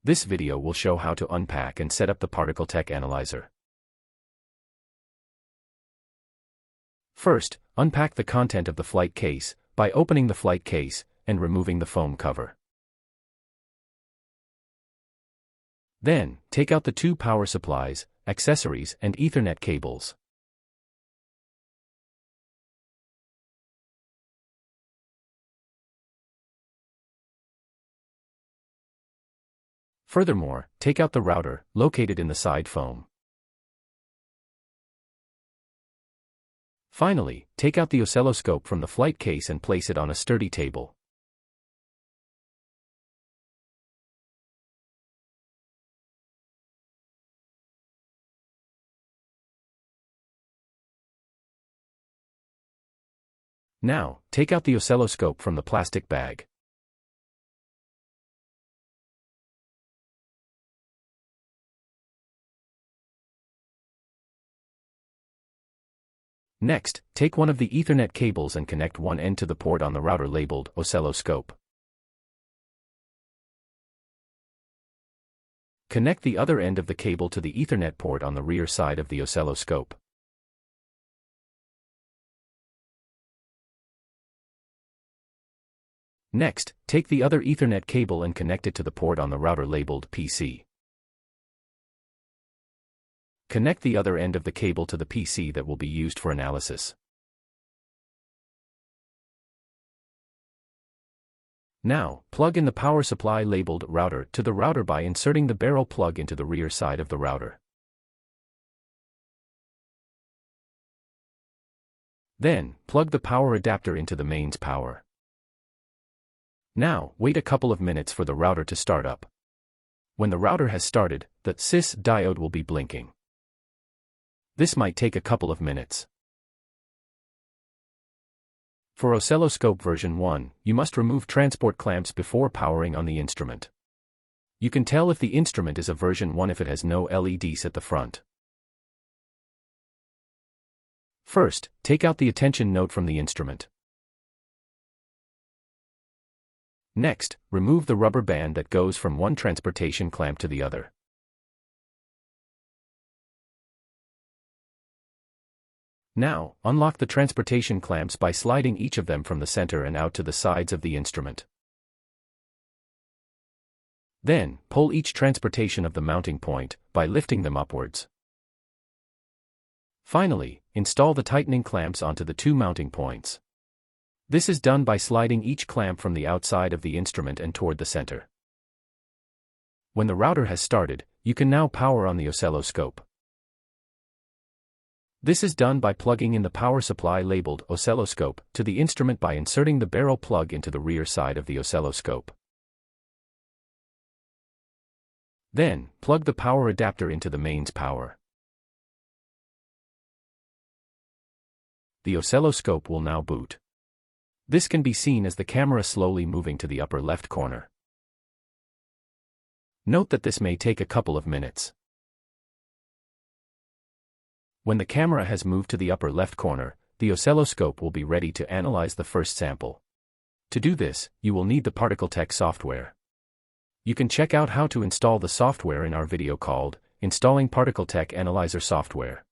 This video will show how to unpack and set up the ParticleTech Analyzer. First, unpack the content of the flight case by opening the flight case and removing the foam cover. Then, take out the two power supplies, accessories, and Ethernet cables. Furthermore, take out the router, located in the side foam. Finally, take out the oscilloscope from the flight case and place it on a sturdy table. Now, take out the oscilloscope from the plastic bag. Next, take one of the Ethernet cables and connect one end to the port on the router labeled oscilloscope. Connect the other end of the cable to the Ethernet port on the rear side of the oscilloscope. Next, take the other Ethernet cable and connect it to the port on the router labeled PC. Connect the other end of the cable to the PC that will be used for analysis. Now, plug in the power supply labeled router to the router by inserting the barrel plug into the rear side of the router. Then, plug the power adapter into the mains power. Now, wait a couple of minutes for the router to start up. When the router has started, the CIS diode will be blinking. This might take a couple of minutes. For oscilloscope version 1, you must remove transport clamps before powering on the instrument. You can tell if the instrument is a version 1 if it has no LEDs at the front. First, take out the attention node from the instrument. Next, remove the rubber band that goes from one transportation clamp to the other. Now, unlock the transportation clamps by sliding each of them from the center and out to the sides of the instrument. Then, pull each transportation of the mounting point by lifting them upwards. Finally, install the tightening clamps onto the two mounting points. This is done by sliding each clamp from the outside of the instrument and toward the center. When the router has started, you can now power on the oscilloscope. This is done by plugging in the power supply labeled oscilloscope to the instrument by inserting the barrel plug into the rear side of the oscilloscope. Then, plug the power adapter into the mains power. The oscilloscope will now boot. This can be seen as the camera slowly moving to the upper left corner. Note that this may take a couple of minutes. When the camera has moved to the upper left corner, the oscilloscope will be ready to analyze the first sample. To do this, you will need the ParticleTech software. You can check out how to install the software in our video called Installing ParticleTech Analyzer Software.